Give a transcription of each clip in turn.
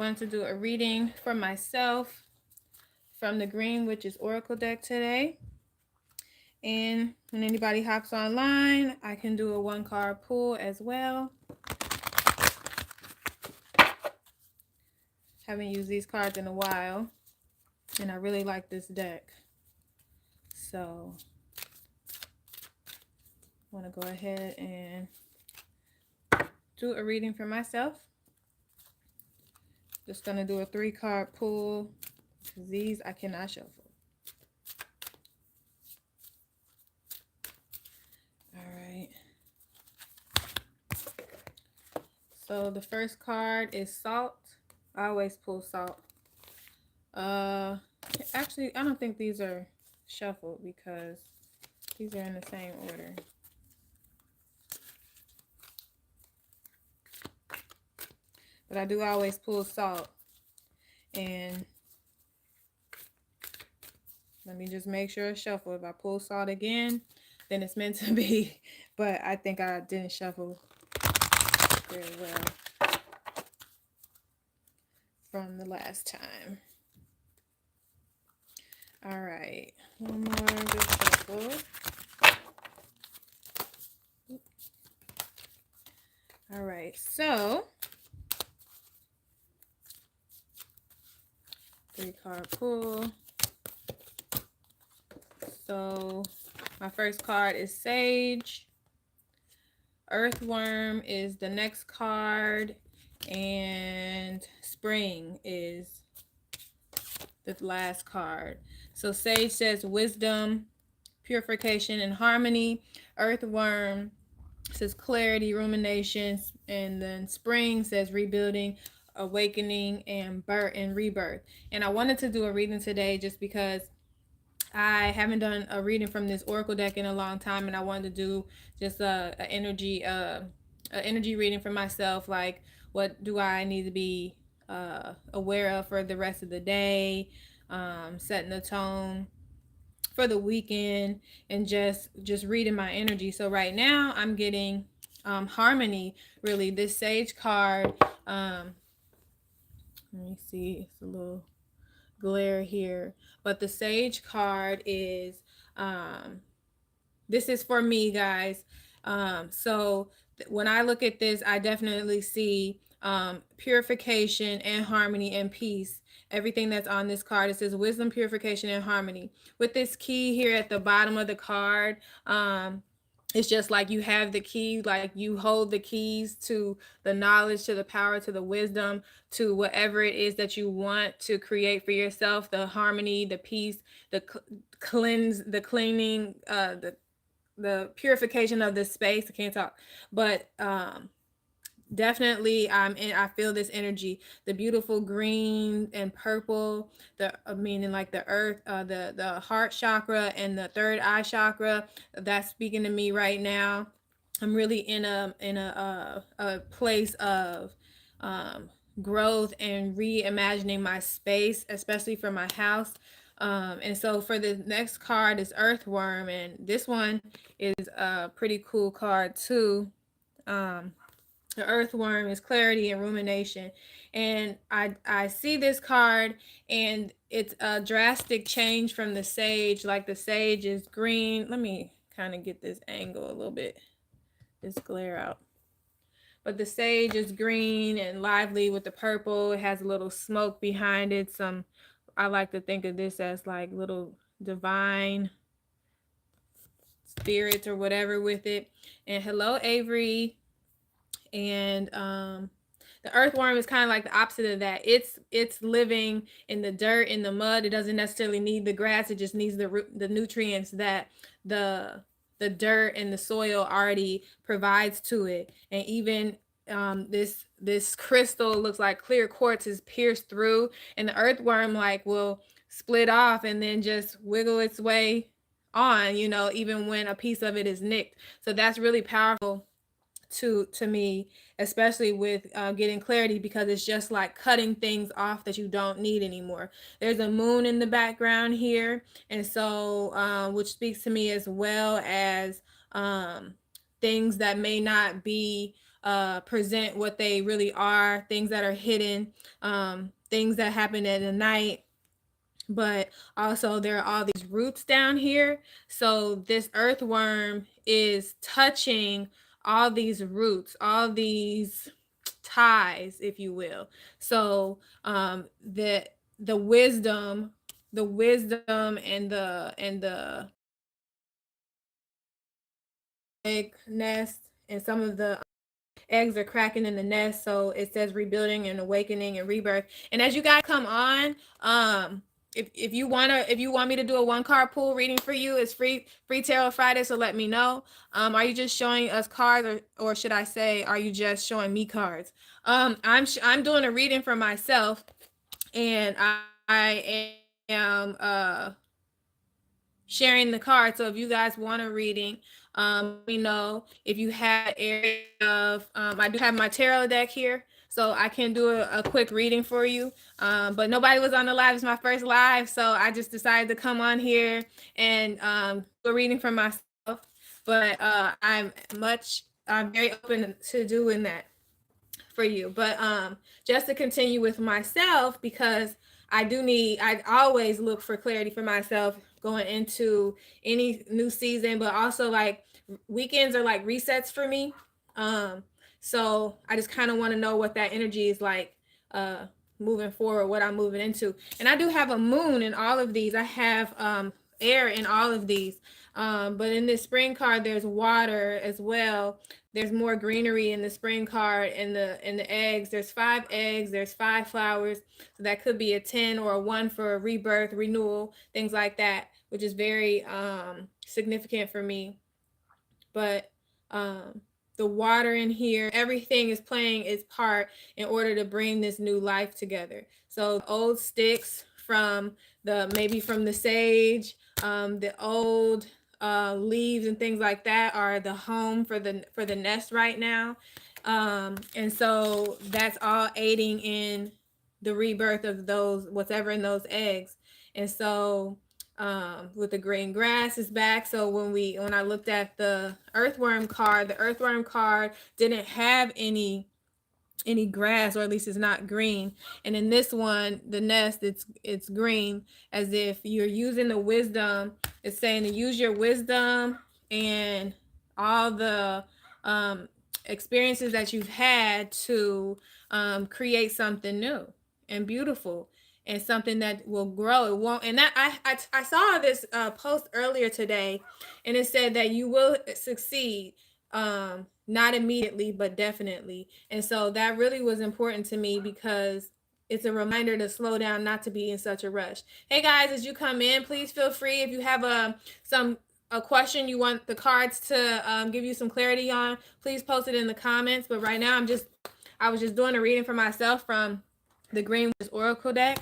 wanted to do a reading for myself from the Green Witches Oracle deck today. And when anybody hops online, I can do a 1-card pull as well. Haven't used these cards in a while, and I really like this deck. So I want to go ahead and do a reading for myself. Just going to do a 3-card pull because these I cannot shuffle. All right. So the first card is Salt. I always pull Salt. Actually, I don't think these are shuffled because these are in the same order. But I do always pull Salt. And let me just make sure it's shuffled. If I pull Salt again, then it's meant to be. But I think I didn't shuffle very well from the last time. All right, one more good shuffle. All right, so 3-card pull. So my first card is Sage. Earthworm is the next card, and Spring is the last card. So Sage says wisdom, purification, and harmony. Earthworm says clarity, ruminations, and then Spring says rebuilding, awakening, and birth and rebirth. And I wanted to do a reading today just because I haven't done a reading from this oracle deck in a long time, and I wanted to do just a energy reading for myself. Like, what do I need to be aware of for the rest of the day, setting the tone for the weekend, and just reading my energy. So right now I'm getting harmony. Really, this Sage card. Let me see. It's a little glare here, but the Sage card is this is for me, guys. So when I look at this, I definitely see purification and harmony and peace. Everything that's on this card, it says wisdom, purification, and harmony. With this key here at the bottom of the card, it's just like you have the key, like you hold the keys to the knowledge, to the power, to the wisdom, to whatever it is that you want to create for yourself, the harmony, the peace, the cleanse, the cleaning, the purification of this space. I can't talk, but definitely I feel this energy, the beautiful green and purple, the meaning like the earth, the heart chakra and the third eye chakra. That's speaking to me right now. I'm really in a place of growth and reimagining my space, especially for my house. And so for the next card is Earthworm, and this one is a pretty cool card too. The Earthworm is clarity and rumination. And I see this card, and it's a drastic change from the Sage. Like the Sage is green. Let me kind of get this angle a little bit, this glare out. But the Sage is green and lively with the purple. It has a little smoke behind it. I like to think of this as like little divine spirits or whatever with it. And hello, Avery. And the Earthworm is kind of like the opposite of that. It's living in the dirt, in the mud. It doesn't necessarily need the grass. It just needs the nutrients that the dirt and the soil already provides to it. And even this crystal looks like clear quartz is pierced through, and the Earthworm like will split off and then just wiggle its way on, even when a piece of it is nicked. So that's really powerful to me, especially with getting clarity, because it's just like cutting things off that you don't need anymore. There's a moon in the background here, and so which speaks to me, as well as things that may not be present what they really are, things that are hidden, things that happen at the night. But also there are all these roots down here. So this earthworm is touching all these roots, all these ties, if you will. So the wisdom, and the egg nest, and some of the eggs are cracking in the nest. So it says rebuilding and awakening and rebirth. And as you guys come on, if you want me to do a one card pool reading for you, it's free tarot Friday, so let me know. Are you just showing us cards, or should I say, are you just showing me cards? I'm doing a reading for myself, and I am sharing the card. So if you guys want a reading, let me know. If you have an area of, I do have my tarot deck here, so I can do a quick reading for you. But nobody was on the live. It's my first live, so I just decided to come on here and do a reading for myself. But I'm very open to doing that for you. But just to continue with myself, because I always look for clarity for myself going into any new season, but also like weekends are like resets for me. So I just kind of want to know what that energy is like moving forward, what I'm moving into. And I do have a moon in all of these. I have air in all of these. But in this spring card, there's water as well. There's more greenery in the spring card, and the eggs. There's 5 eggs. There's 5 flowers. So that could be a 10 or a 1 for rebirth, renewal, things like that, which is very significant for me. But the water in here, everything is playing its part in order to bring this new life together. So old sticks from maybe from the sage, the old leaves and things like that are the home for the nest right now. And so that's all aiding in the rebirth of those, whatever in those eggs. And so with the green grass is back. So when I looked at the earthworm card didn't have any grass, or at least it's not green. And in this one, the nest, it's green, as if you're using the wisdom. It's saying to use your wisdom and all the experiences that you've had to create something new and beautiful, and something that will grow. It won't. And that I saw this post earlier today, and it said that you will succeed, not immediately, but definitely. And so that really was important to me, because it's a reminder to slow down, not to be in such a rush. Hey guys, as you come in, please feel free, if you have a question you want the cards to give you some clarity on, please post it in the comments. But right now I was just doing a reading for myself from the Green Witch Oracle deck.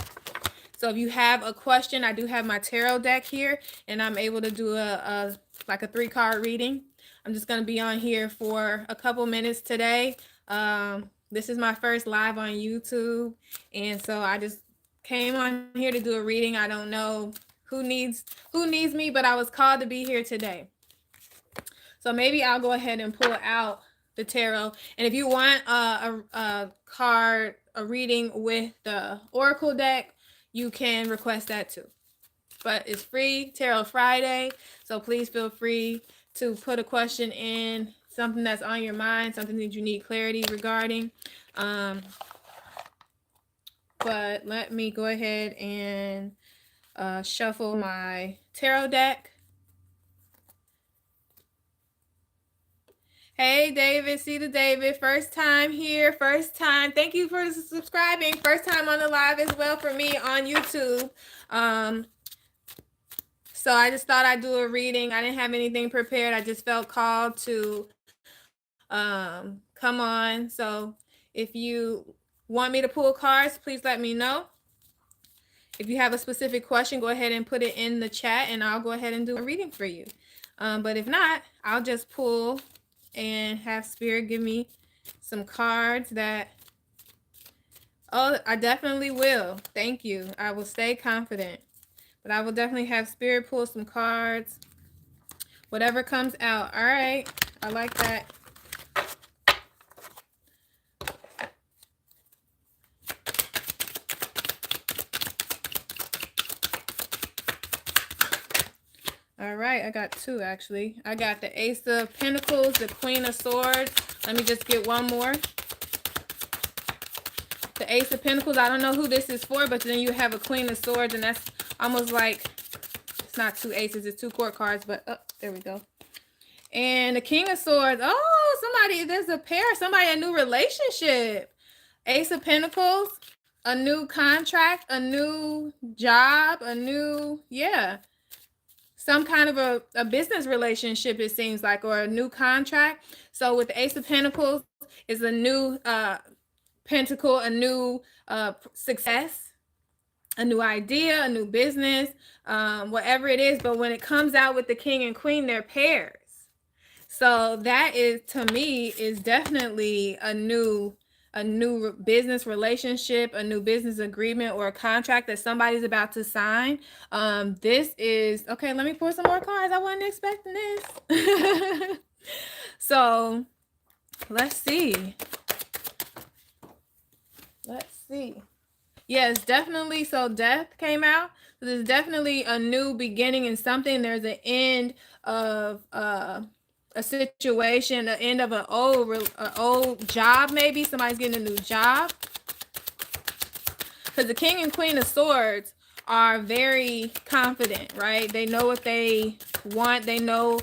So if you have a question, I do have my tarot deck here, and I'm able to do a 3-card reading. I'm just going to be on here for a couple minutes today. This is my first live on YouTube, and so I just came on here to do a reading. I don't know who needs me, but I was called to be here today. So maybe I'll go ahead and pull out the tarot. And if you want a reading with the Oracle deck, you can request that too. But it's free Tarot Friday, so please feel free to put a question in, something that's on your mind, something that you need clarity regarding. But let me go ahead and shuffle my tarot deck. Hey, David, see the David, first time here, first time. Thank you for subscribing. First time on the live as well for me on YouTube. So I just thought I'd do a reading. I didn't have anything prepared. I just felt called to come on. So if you want me to pull cards, please let me know. If you have a specific question, go ahead and put it in the chat, and I'll go ahead and do a reading for you. But if not, I'll just pull and have Spirit give me some cards that... Oh, I definitely will. Thank you. I will stay confident. But I will definitely have Spirit pull some cards. Whatever comes out. All right. I like that. All right, I got two actually. I got the Ace of Pentacles, the Queen of Swords. Let me just get one more. The Ace of Pentacles, I don't know who this is for, but then you have a Queen of Swords, and that's almost like, it's not two aces, it's two court cards, but oh, there we go. And the King of Swords, oh, somebody, there's a pair, somebody, a new relationship. Ace of Pentacles, a new contract, a new job, a new, yeah. Some kind of a business relationship, it seems like, or a new contract. So with the Ace of Pentacles is a new pentacle, a new success, a new idea, a new business, whatever it is. But when it comes out with the King and Queen, they're pairs. So that is, to me, is definitely a new business relationship, a new business agreement, or a contract that somebody's about to sign. This is okay. Let me pour some more cards. I wasn't expecting this. So let's see. Yes, definitely. So death came out. So there's definitely a new beginning in something. There's an end of a situation, the end of an old job. Maybe somebody's getting a new job, because the King and Queen of Swords are very confident, right? They know what they want. They know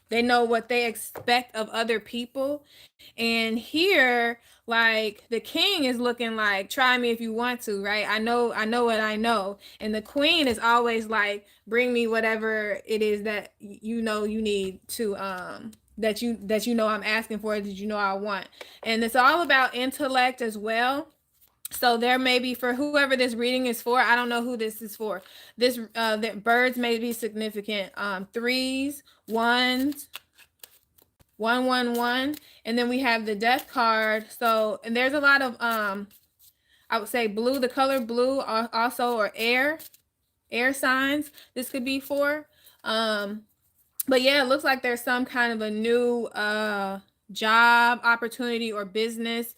what they expect of other people. And here, like, the King is looking like, try me if you want to, right? I know what I know. And the Queen is always like, bring me whatever it is that you know you need to that you know I'm asking for, that you know I want. And it's all about intellect as well. So there may be, for whoever this reading is for, I don't know who this is for. This that birds may be significant. Threes, ones, 111, and then we have the death card. So, and there's a lot of I would say blue, the color blue, also, or air signs this could be for. But yeah, it looks like there's some kind of a new job opportunity or business.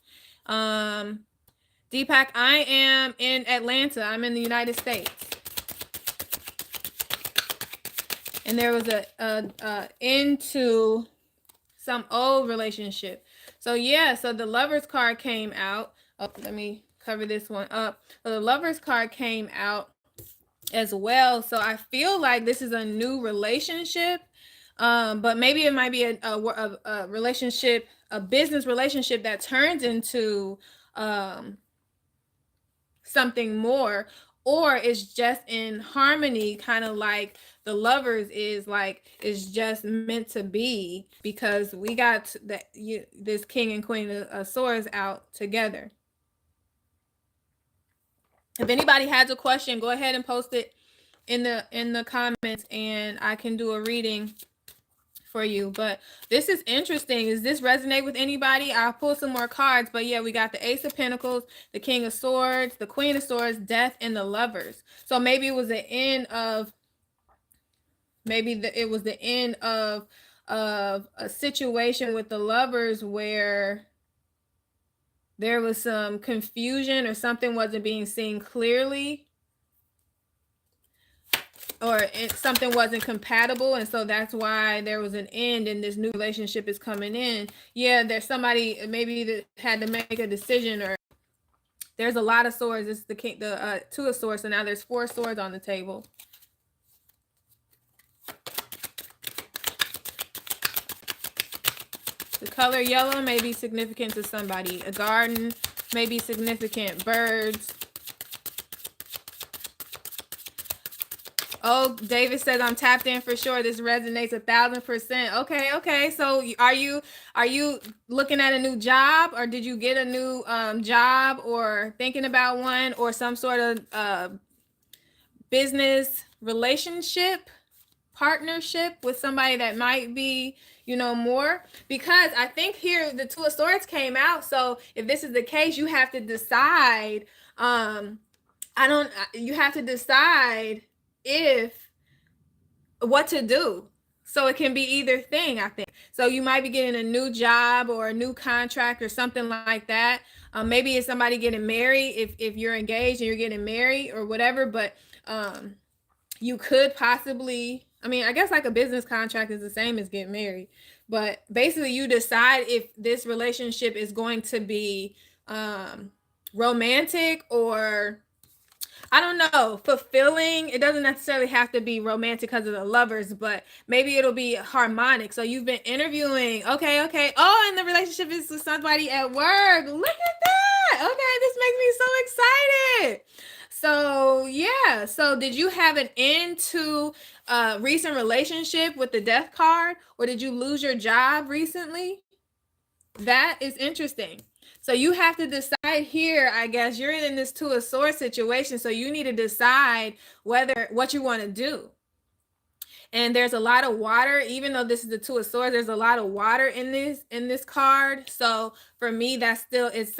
Deepak, I am in Atlanta. I'm in the United States. And there was a into some old relationship. So yeah, so the Lovers card came out. Oh, let me cover this one up. So the Lovers card came out as well. So I feel like this is a new relationship. But maybe it might be a relationship, a business relationship that turns into something more, or it's just in harmony, kind of like the Lovers is just meant to be, because we got this King and Queen of Swords out together. If anybody has a question, go ahead and post it in the comments, and I can do a reading for you. But this is interesting. Does this resonate with anybody? I'll pull some more cards, but yeah, we got the Ace of Pentacles, the King of Swords, the Queen of Swords, Death, and the Lovers. So maybe it was the end of it was the end of a situation with the Lovers where there was some confusion, or something wasn't being seen clearly, or something wasn't compatible, and so that's why there was an end, and this new relationship is coming in. Yeah, there's somebody maybe that had to make a decision, or there's a lot of swords. It's the king, the Two of Swords, so now there's 4 swords on the table. The color yellow may be significant to somebody. A garden may be significant. Birds. Oh, David says, I'm tapped in for sure. This resonates 1,000%. Okay. So are you looking at a new job, or did you get a new job, or thinking about one, or some sort of business relationship, partnership with somebody that might be, more? Because I think here the Two of Swords came out. So if this is the case, you have to decide. You have to decide what to do. So it can be either thing, I think. So you might be getting a new job, or a new contract, or something like that. Maybe it's somebody getting married, if you're engaged and you're getting married, or whatever. But you could possibly, I mean, I guess like a business contract is the same as getting married, but basically you decide if this relationship is going to be romantic or, I don't know, fulfilling. It doesn't necessarily have to be romantic because of the lovers, but maybe it'll be harmonic. So you've been interviewing. Okay, okay. Oh, and the relationship is with somebody at work. Look at that. Okay, this makes me so excited. So yeah. So did you have an end to a recent relationship with the death card, or did you lose your job recently? That is interesting. So you have to decide here, I guess you're in this two of swords situation. So you need to decide whether what you want to do. And there's a lot of water, even though this is the two of swords, there's a lot of water in this card. So for me, that's still it's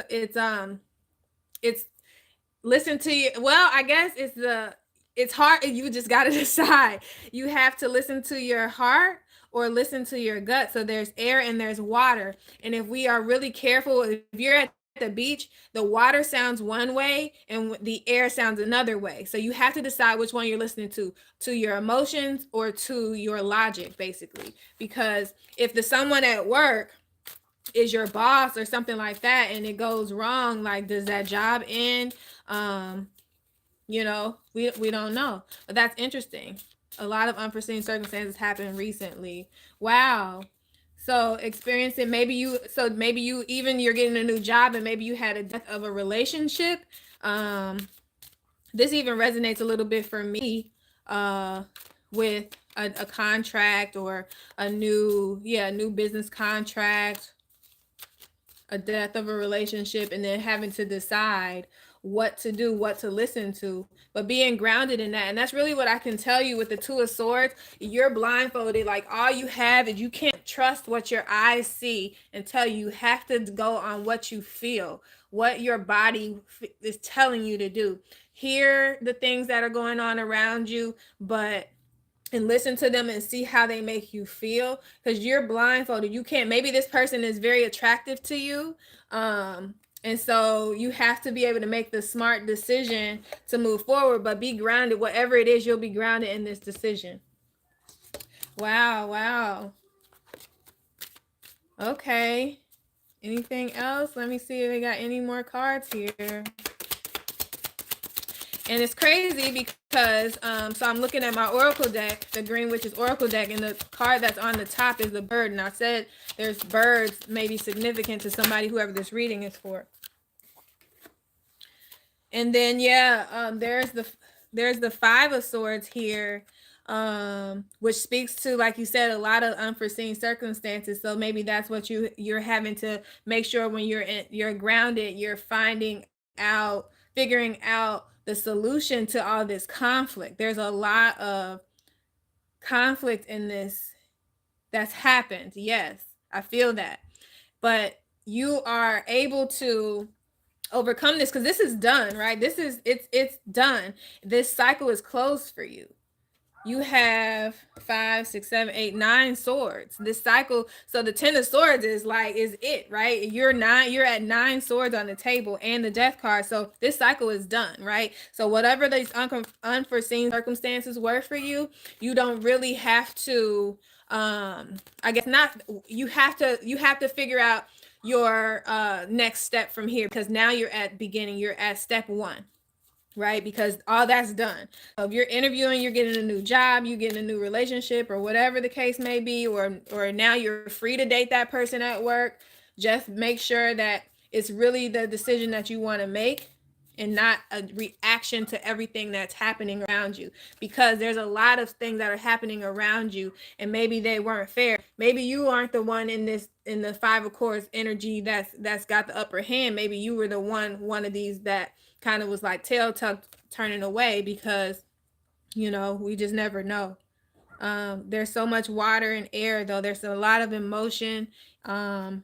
listen to you. Well, I guess it's hard. You just got to decide. You have to listen to your heart or listen to your gut. So there's air and there's water. And if we are really careful, if you're at the beach, the water sounds one way and the air sounds another way. So you have to decide which one you're listening to your emotions or to your logic, basically. Because if the someone at work is your boss or something like that and it goes wrong, like does that job end? We don't know, but that's interesting. A lot of unforeseen circumstances happened recently. Wow. So experiencing, maybe you even you're getting a new job and maybe you had a death of a relationship. This even resonates a little bit for me with a contract or a new business contract, a death of a relationship, and then having to decide what to do, what to listen to, but being grounded in that. And that's really what I can tell you with the two of swords. You're blindfolded. Like all you have is, you can't trust what your eyes see and tell you. You have to go on what you feel, what your body is telling you to do. Hear the things that are going on around you, but and listen to them and see how they make you feel, because you're blindfolded. You can't, maybe this person is very attractive to you, and so you have to be able to make the smart decision to move forward, but be grounded. Whatever it is, you'll be grounded in this decision. Wow. Okay, anything else? Let me see if we got any more cards here. And it's crazy because, so I'm looking at my Oracle deck, the Green Witch's Oracle deck, and the card that's on the top is the bird. And I said there's birds may be significant to somebody, whoever this reading is for. And then, there's the Five of Swords here, which speaks to, like you said, a lot of unforeseen circumstances. So maybe that's what you're having to make sure when you're grounded, you're figuring out the solution to all this conflict. There's a lot of conflict in this that's happened. Yes, I feel that. But you are able to overcome this because this is done, right? It's done. This cycle is closed for you. You have 5, 6, 7, 8, 9 swords. This cycle. So the 10 of swords is it, right? You're at 9 swords on the table and the death card. So this cycle is done, right? So whatever these unforeseen circumstances were for you, you don't really have to, I guess not, you have to figure out your next step from here, because now you're at step 1. Right? Because all that's done. So if you're interviewing, you're getting a new job, you getting a new relationship, or whatever the case may be, or now you're free to date that person at work. Just make sure that it's really the decision that you want to make and not a reaction to everything that's happening around you, because there's a lot of things that are happening around you and maybe they weren't fair. Maybe you aren't the one in the Five of Swords energy that's got the upper hand. Maybe you were the one of these that kind of was like tail tucked, turning away, because we just never know. There's so much water and air, though. There's a lot of emotion, in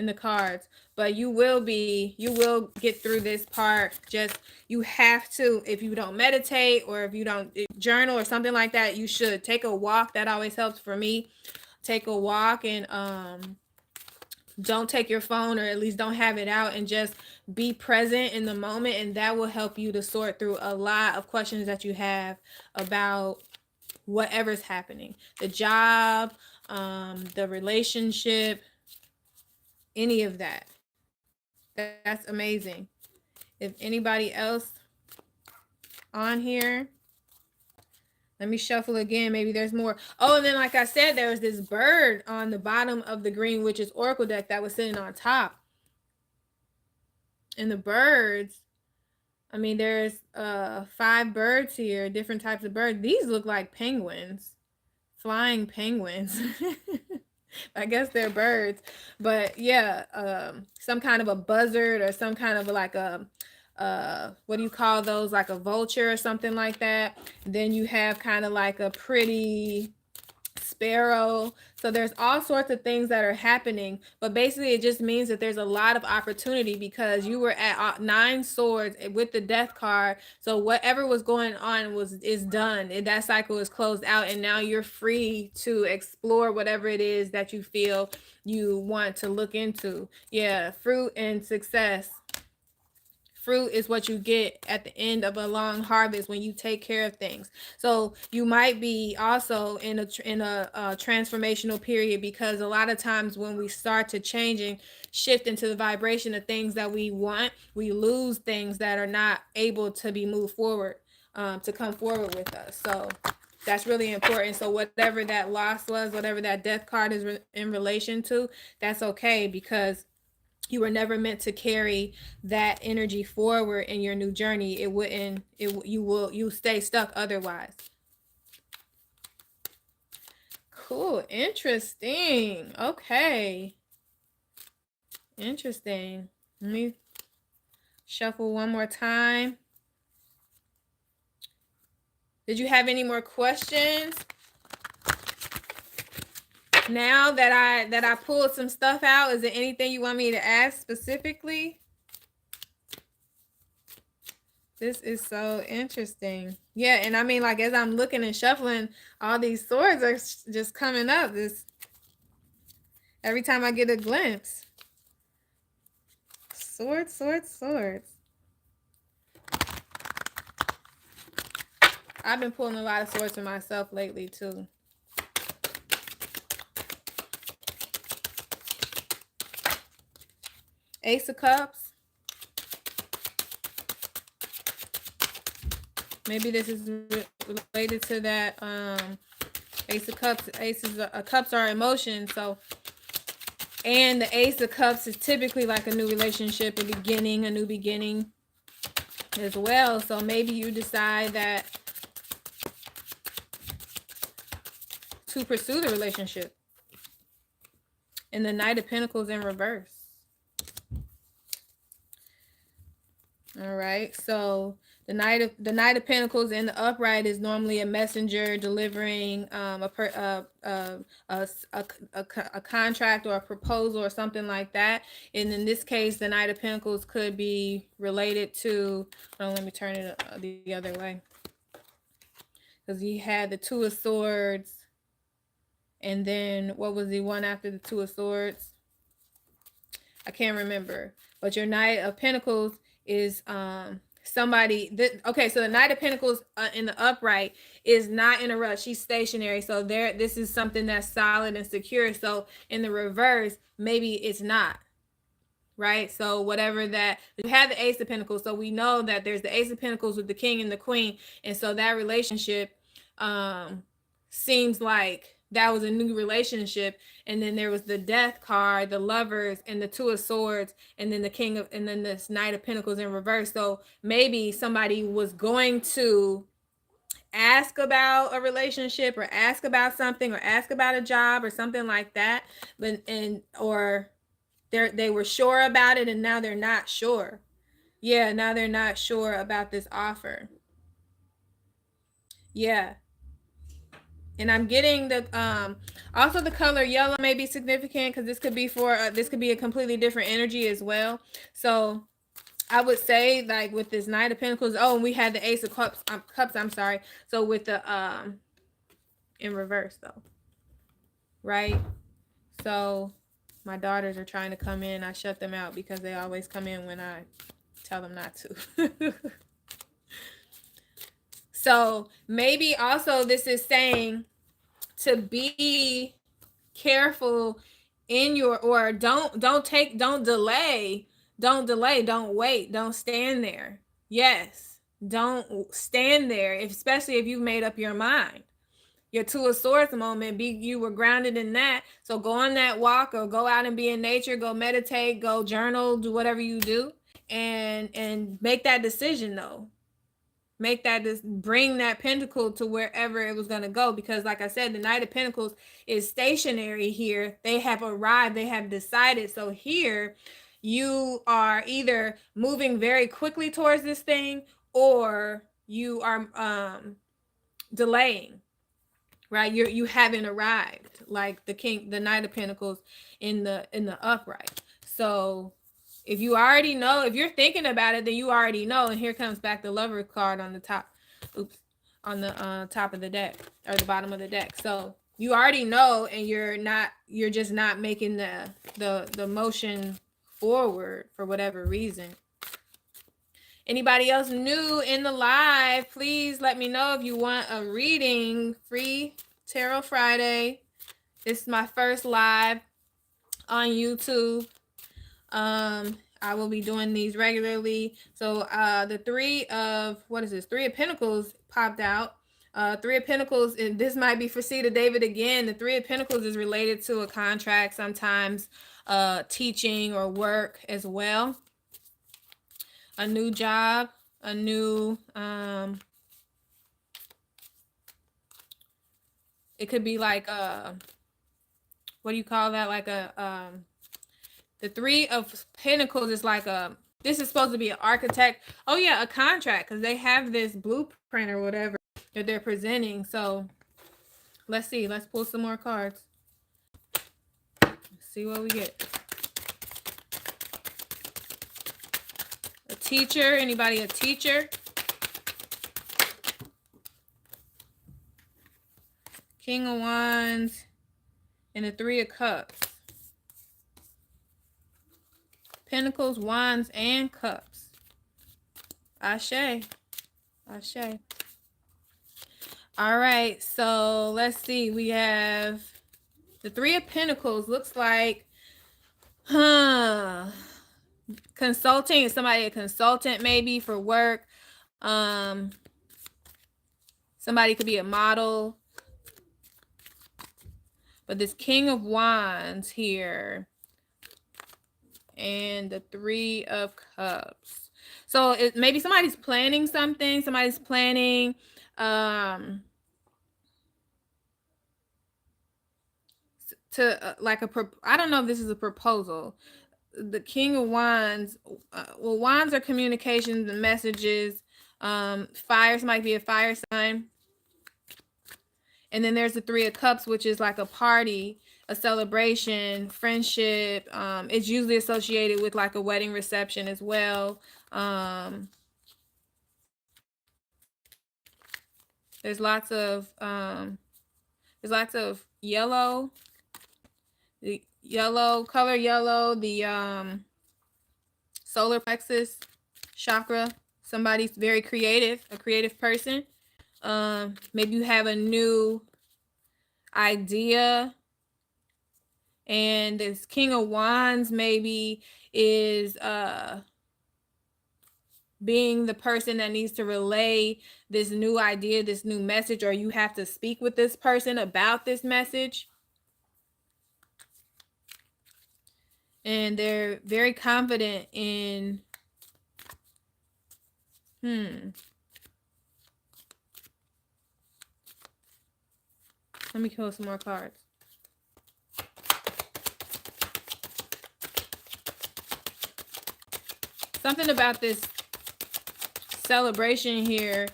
the cards, but you will get through this part. Just, you have to, if you don't meditate or if you don't journal or something like that, you should take a walk. That always helps for me. Take a walk and don't take your phone, or at least don't have it out, and just be present in the moment, and that will help you to sort through a lot of questions that you have about whatever's happening, the job, the relationship, any of that. That's amazing. If anybody else on here, let me shuffle again. Maybe there's more. Oh, and then like I said, there was this bird on the bottom of the Green Witches Oracle deck that was sitting on top. And the birds, I mean, there's 5 birds here, different types of birds. These look like penguins, flying penguins. I guess they're birds, but yeah, some kind of a buzzard, or some kind of like a what do you call those, like a vulture or something like that. Then you have kind of like a pretty sparrow. So there's all sorts of things that are happening, but basically it just means that there's a lot of opportunity, because you were at 9 swords with the death card. So whatever was going on is done, and that cycle is closed out, and now you're free to explore whatever it is that you feel you want to look into. Yeah, fruit and success. Fruit is what you get at the end of a long harvest when you take care of things. So you might be also in a transformational period, because a lot of times when we start to change and shift into the vibration of things that we want, we lose things that are not able to be moved forward, to come forward with us. So that's really important. So whatever that loss was, whatever that death card is in relation to, that's okay, because you were never meant to carry that energy forward in your new journey. You stay stuck otherwise. Cool. Interesting. Okay. Interesting. Let me shuffle one more time. Did you have any more questions? Now that I pulled some stuff out, is there anything you want me to ask specifically? This is so interesting. Yeah, and I mean, like, as I'm looking and shuffling, all these swords are just coming up. Every time I get a glimpse. Swords, swords, swords. I've been pulling a lot of swords for myself lately, too. Ace of Cups. Maybe this is related to that Ace of Cups. Cups are emotions. So, and the Ace of Cups is typically like a new relationship, a new beginning as well. So maybe you decide that to pursue the relationship. And the Knight of Pentacles in reverse. All right, so the Knight of Pentacles in the upright is normally a messenger delivering a contract or a proposal or something like that. And in this case, the Knight of Pentacles could be related to. Let me turn it the other way, because he had the Two of Swords, and then what was the one after the Two of Swords? I can't remember. But your Knight of Pentacles is somebody that, okay, so the Knight of Pentacles in the upright is not in a rush. She's stationary. So this is something that's solid and secure. So in the reverse, maybe it's not. Right? So whatever that, you have the Ace of Pentacles. So we know that there's the Ace of Pentacles with the King and the Queen. And so that relationship seems like that was a new relationship. And then there was the Death card, the Lovers, and the Two of Swords, and then and then this Knight of Pentacles in reverse. So maybe somebody was going to ask about a relationship, or ask about something, or ask about a job or something like that, or they were sure about it, and now they're not sure. Yeah, now they're not sure about this offer. Yeah. And I'm getting the also the color yellow may be significant, because this could be this could be a completely different energy as well. So I would say, like, with this Knight of Pentacles, and we had the Ace of Cups, I'm sorry. So with the in reverse though. Right? So My daughters are trying to come in. I shut them out because they always come in when I tell them not to. So maybe also this is saying to be careful in your, or don't delay, don't wait, don't stand there. Yes, don't stand there, especially if you've made up your mind. Your two of swords moment, you were grounded in that. So go on that walk, or go out and be in nature, go meditate, go journal, do whatever you do, and make that decision though. Make that, bring that pentacle to wherever it was going to go, because like I said, the Knight of Pentacles is stationary here. They have arrived, they have decided. So here you are either moving very quickly towards this thing, or you are delaying, right? You haven't arrived, like the Knight of Pentacles in the upright. So if you already know, if you're thinking about it, then you already know. And here comes back the Lover card on the top. Oops, on the top of the deck, or the bottom of the deck. So you already know, and you're just not making the motion forward for whatever reason. Anybody else new in the live, please let me know if you want a reading. Free Tarot Friday. This is my first live on YouTube. I will be doing these regularly. So the Three of Pentacles popped out. Three of Pentacles, and this might be for Cedar David again. The Three of Pentacles is related to a contract, sometimes teaching or work as well. A new job, a new it could be like what do you call that? Like a the Three of Pentacles is like this is supposed to be an architect. Oh yeah, a contract, because they have this blueprint or whatever that they're presenting. So let's see. Let's pull some more cards. Let's see what we get. A teacher. Anybody a teacher? King of Wands and the Three of Cups. Pentacles, Wands, and Cups. Ashe. Ashe. All right, so let's see. We have the Three of Pentacles. Looks like, consulting. Somebody a consultant maybe for work. Somebody could be a model. But this King of Wands here and the Three of Cups. So maybe somebody's planning something. Somebody's planning to like I don't know if this is a proposal. The King of Wands, well, wands are communications and messages. Fires might be a fire sign. And then there's the Three of Cups, which is like a party, a celebration, friendship. It's usually associated with like a wedding reception as well. There's lots of yellow. The color yellow, the solar plexus chakra. Somebody's very creative, a creative person. Maybe you have a new idea, and this King of Wands maybe is being the person that needs to relay this new idea, this new message, or you have to speak with this person about this message. And they're very confident in let me pull some more cards. Something about this celebration here,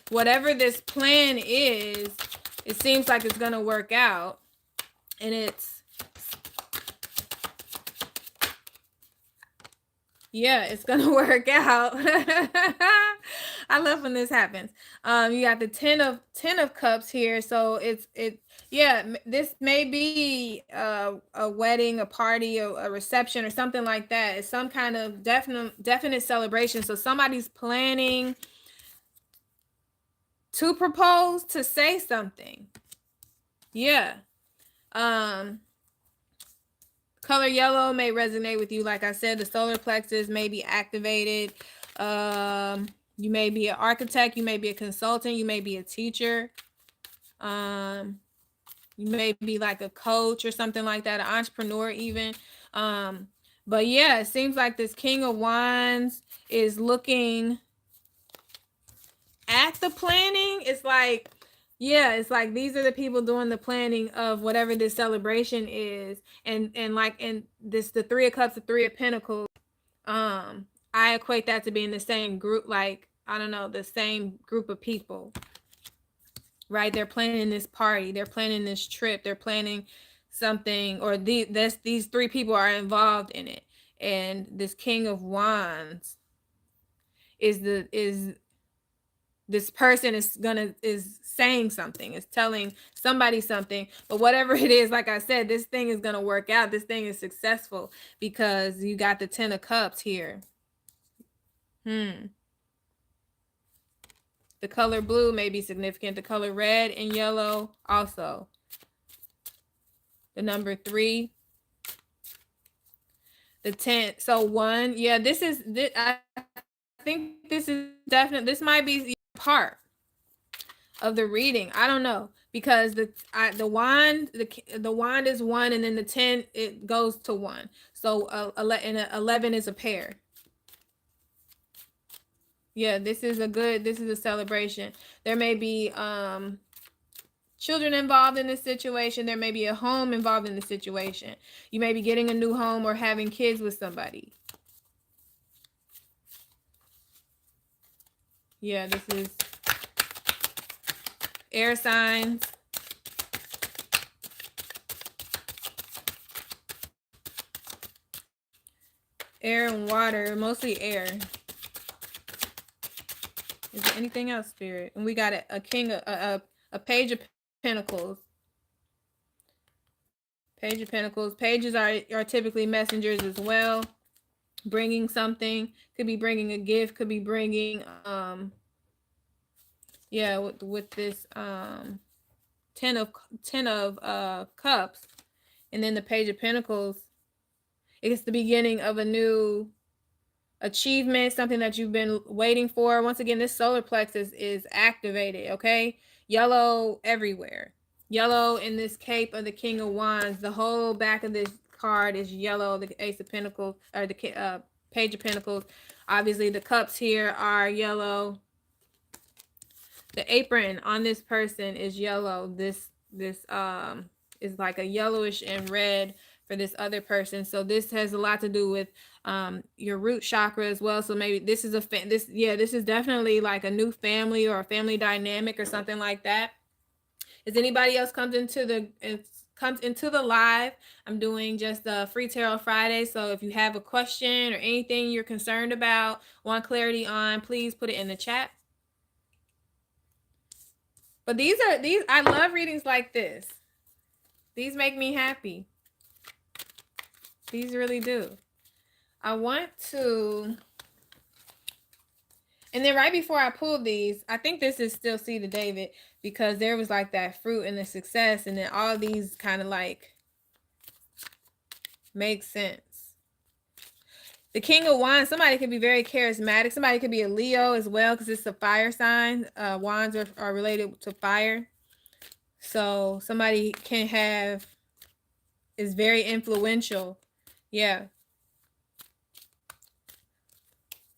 whatever this plan is, it seems like it's going to work out. And it's, yeah, it's going to work out. I love when this happens. You got the ten of Cups here. So Yeah, this may be a wedding, a party, a reception, or something like that. It's some kind of definite celebration. So somebody's planning to propose, to say something. Yeah. Color yellow may resonate with you. Like I said, the solar plexus may be activated. You may be an architect, you may be a consultant, you may be a teacher. You may be like a coach or something like that, an entrepreneur even. But yeah, it seems like this King of Wands is looking at the planning. It's like, yeah, it's like these are the people doing the planning of whatever this celebration is. And like, and this, the Three of Cups, the Three of Pentacles, I equate that to being the same group, like, I don't know, the same group of people, right? They're planning this party, they're planning this trip, they're planning something, or these three people are involved in it. And this King of Wands is this person is saying something, is telling somebody something. But whatever it is, like I said, this thing is gonna work out. This thing is successful because you got the Ten of Cups here. The color blue may be significant. The color red and yellow also. The number 3. The 10. So 1. Yeah, this is, I think this is definitely, this might be part of the reading. I don't know, because the wand, the wand is 1, and then the 10, it goes to 1. So 11 is a pair. Yeah, this is a celebration. There may be children involved in this situation. There may be a home involved in the situation. You may be getting a new home or having kids with somebody. Yeah, this is air signs. Air and water, mostly air. Is there anything else, Spirit? And we got a king, a page of pentacles. Page of Pentacles. Pages are typically messengers as well. Bringing something. Could be bringing a gift. Could be bringing, yeah, with this ten of cups, and then the Page of Pentacles. It's the beginning of a new achievement, something that you've been waiting for. Once again, this solar plexus is activated. Okay, yellow everywhere. Yellow in this cape of the King of Wands. The whole back of this card is yellow. The Ace of Pentacles, or the Page of Pentacles. Obviously, the cups here are yellow. The apron on this person is yellow. This is like a yellowish and red for this other person. So this has a lot to do with your root chakra as well. So maybe this is this is definitely like a new family or a family dynamic or something like that. Is anybody else comes into the live? I'm doing just a free tarot Friday. So if you have a question or anything you're concerned about, want clarity on, please put it in the chat. But these I love readings like this. These make me happy. These really do. I want to, and then right before I pulled these, I think this is still Seed of David, because there was like that fruit and the success, and then all these kind of like make sense. The King of Wands, somebody could be very charismatic. Somebody could be a Leo as well, because it's a fire sign. Wands are related to fire. So somebody is very influential. Yeah.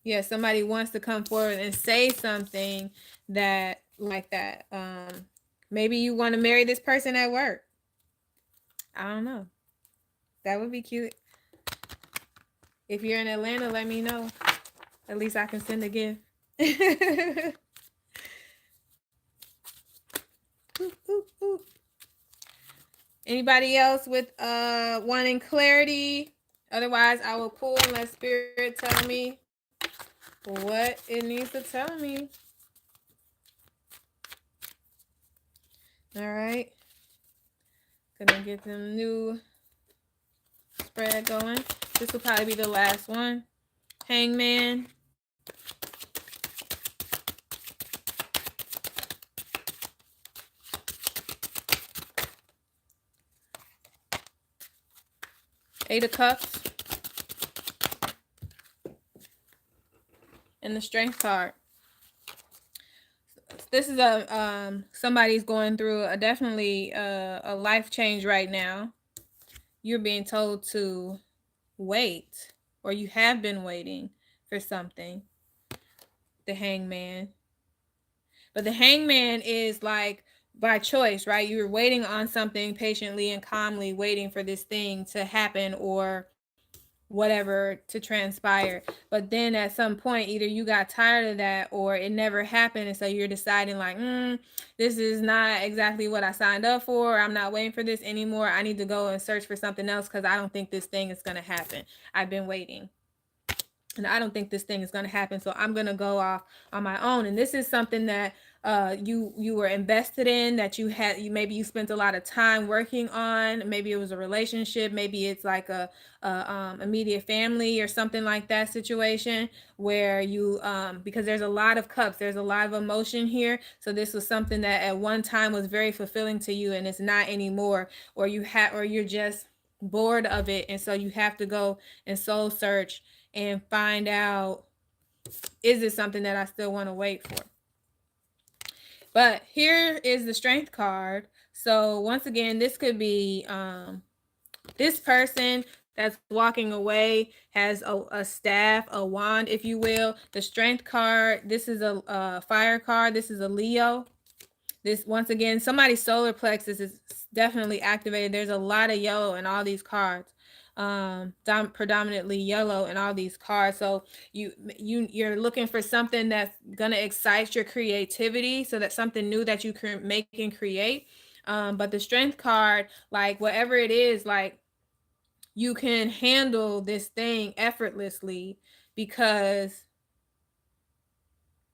Yeah, somebody wants to come forward and say something that, like that. Maybe you want to marry this person at work. I don't know. That would be cute. If you're in Atlanta, let me know. At least I can send a gift. Anybody else with wanting clarity? Otherwise, I will pull and let Spirit tell me what it needs to tell me. All right. Gonna get them new spread going. This will probably be the last one. Hangman. Eight of Cups. And the Strength card. This is somebody's going through definitely a life change right now. You're being told to wait, or you have been waiting for something. The Hangman. But the Hangman is like by choice, right? You're waiting on something patiently and calmly, waiting for this thing to happen or whatever to transpire. But then at some point, either you got tired of that or it never happened. And so you're deciding like, this is not exactly what I signed up for. I'm not waiting for this anymore. I need to go and search for something else because I don't think this thing is going to happen. I've been waiting. And I don't think this thing is going to happen. So I'm going to go off on my own. And this is something that you were invested in, that maybe you spent a lot of time working on. Maybe it was a relationship. Maybe it's like a immediate family or something like that situation where you because there's a lot of cups. There's a lot of emotion here. So this was something that at one time was very fulfilling to you and it's not anymore, or you're just bored of it. And so you have to go and soul search and find out, is it something that I still want to wait for? But here is the Strength card. So once again, this could be this person that's walking away has a staff, a wand, if you will. The Strength card, this is a fire card. This is a Leo. This, once again, somebody's solar plexus is definitely activated. There's a lot of yellow in all these cards. Predominantly yellow in all these cards. So you're looking for something that's gonna excite your creativity, so that's something new that you can make and create. But the Strength card, like whatever it is, like you can handle this thing effortlessly because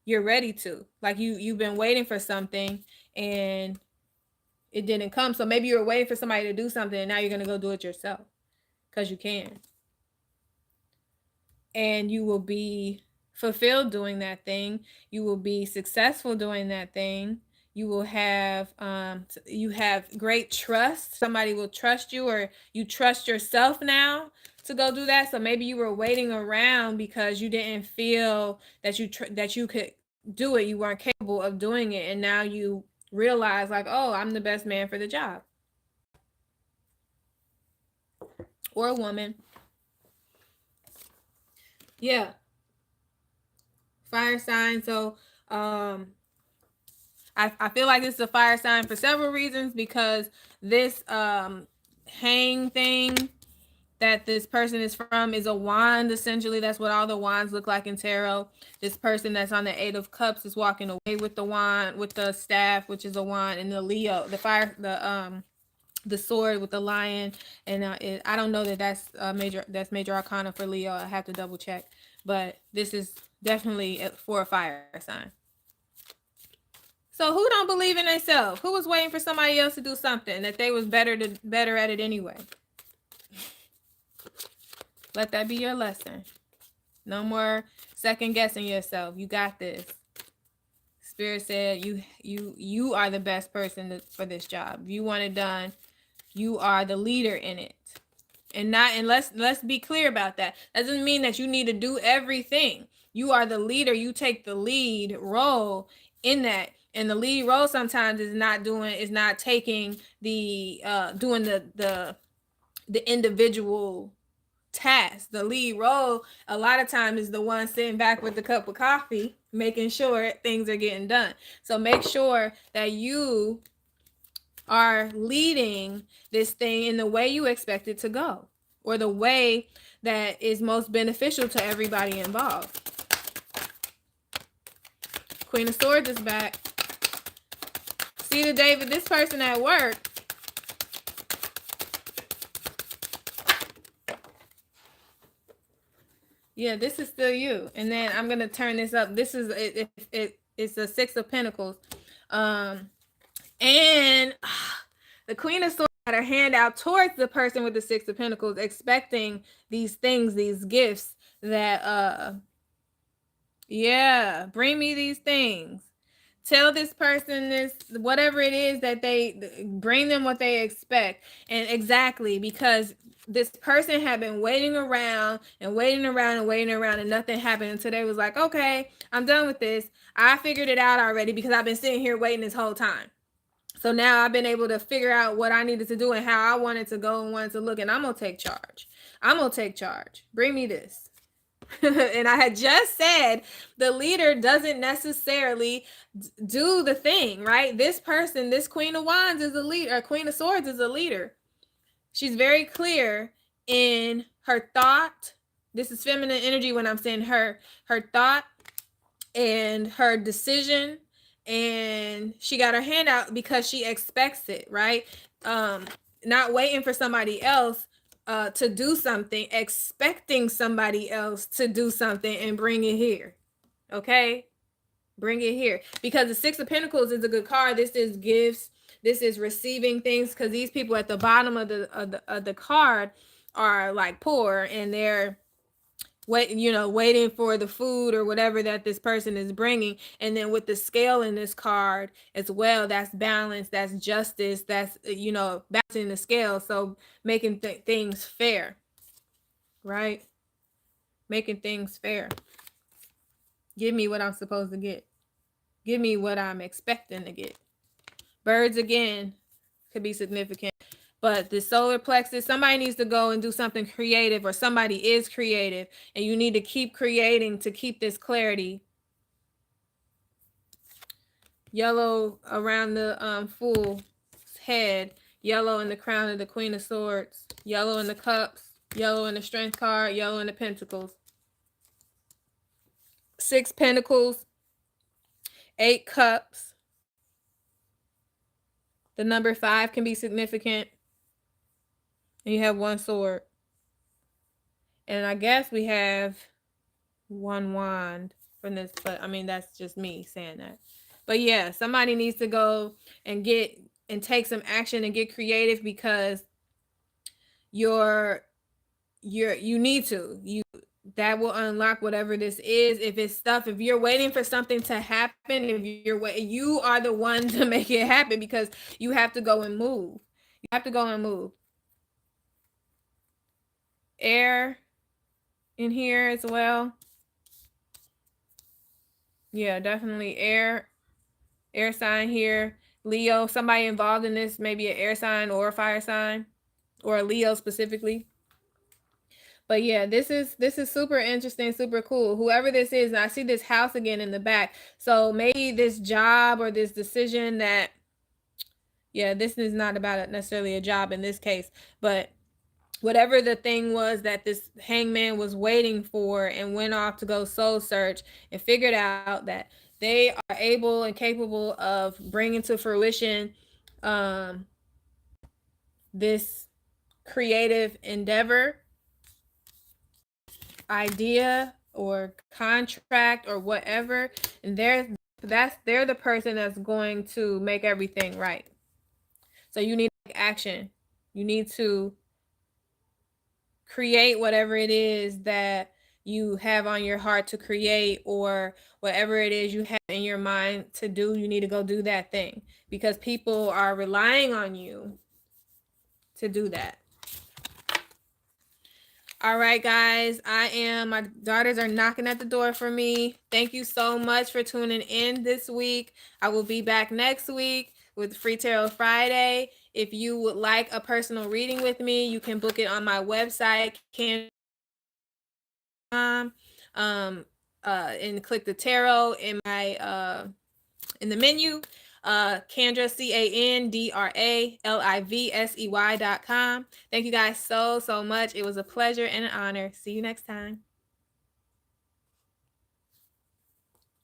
you're ready to. Like you've been waiting for something and it didn't come. So maybe you're waiting for somebody to do something and now you're gonna go do it yourself because you can. And you will be fulfilled doing that thing. You will be successful doing that thing. You have great trust. Somebody will trust you, or you trust yourself now to go do that. So maybe you were waiting around because you didn't feel that you could do it. You weren't capable of doing it, and now you realize like, oh, I'm the best man for the job, or a woman. Yeah. Fire sign. So I feel like this is a fire sign for several reasons, because this hang thing that this person is from is a wand. Essentially, that's what all the wands look like in tarot. This person that's on the Eight of Cups is walking away with the wand, with the staff, which is a wand, and the Leo, the sword with the lion. And I don't know that that's major arcana for Leo. I have to double check, but this is definitely for a fire sign. So who don't believe in themselves? Who was waiting for somebody else to do something that they was better at it anyway? Let that be your lesson. No more second guessing yourself. You got this. Spirit said you are the best person for this job. If you want it done, you are the leader in it. And let's be clear about that. That doesn't mean that you need to do everything. You are the leader. You take the lead role in that. And the lead role sometimes is not taking the doing the individual task. The lead role a lot of times is the one sitting back with the cup of coffee, making sure things are getting done. So make sure that you are leading this thing in the way you expect it to go, or the way that is most beneficial to everybody involved. Queen of Swords is back. See the David, this person at work. Yeah, this is still you. And then I'm gonna turn this up. This is it's a Six of Pentacles. And the Queen of Swords her hand out towards the person with the Six of Pentacles, expecting these things, these gifts that yeah, bring me these things. Tell this person this, whatever it is that they bring them what they expect. And exactly, because this person had been waiting around and waiting around and waiting around and nothing happened until they was like, okay, I'm done with this. I figured it out already because I've been sitting here waiting this whole time. So now I've been able to figure out what I needed to do and how I wanted to go and wanted to look. And I'm going to take charge. I'm going to take charge. Bring me this. And I had just said the leader doesn't necessarily do the thing, right? This person, this Queen of Wands is a leader, or Queen of Swords is a leader. She's very clear in her thought. This is feminine energy when I'm saying her thought and her decision. And she got her hand out because she expects it, right? Not waiting for somebody else to do something, expecting somebody else to do something and bring it here. Okay? Bring it here. Because the Six of Pentacles is a good card. This is gifts. This is receiving things, because these people at the bottom of the card are like poor, and they're waiting for the food or whatever that this person is bringing. And then with the scale in this card as well, that's balance, that's justice, that's balancing the scale, so making things fair, right? Making things fair. Give me what I'm supposed to get. Give me what I'm expecting to get. Birds again could be significant. But the solar plexus, somebody needs to go and do something creative, or somebody is creative, and you need to keep creating to keep this clarity. Yellow around the fool's head, yellow in the crown of the Queen of Swords, yellow in the cups, yellow in the Strength card, yellow in the Pentacles. 6 Pentacles, 8 Cups. The number 5 can be significant. And you have 1 sword. And I guess we have 1 wand from this, but I mean, that's just me saying that. But yeah, somebody needs to go and take some action and get creative, because you need to. That will unlock whatever this is. If it's stuff, if you're waiting for something to happen, if you are the one to make it happen, because you have to go and move. You have to go and move. Air in here as well. Yeah, definitely air sign here. Leo, somebody involved in this, maybe an air sign or a fire sign, or a Leo specifically. But yeah, this is super interesting, super cool. Whoever this is, and I see this house again in the back. So maybe this job or this decision that, yeah, this is not about necessarily a job in this case, but whatever the thing was that this hangman was waiting for, and went off to go soul search and figured out that they are able and capable of bringing to fruition this creative endeavor, idea, or contract, or whatever. And they're the person that's going to make everything right. So you need action. You need to create whatever it is that you have on your heart to create, or whatever it is you have in your mind to do. You need to go do that thing, because people are relying on you to do that. All right, guys, my daughters are knocking at the door for me. Thank you so much for tuning in this week. I will be back next week with Free Tarot Friday. If you would like a personal reading with me, you can book it on my website, and click the tarot in my in the menu. Candra, CandraLivsey.com. Thank you guys so much. It was a pleasure and an honor. See you next time.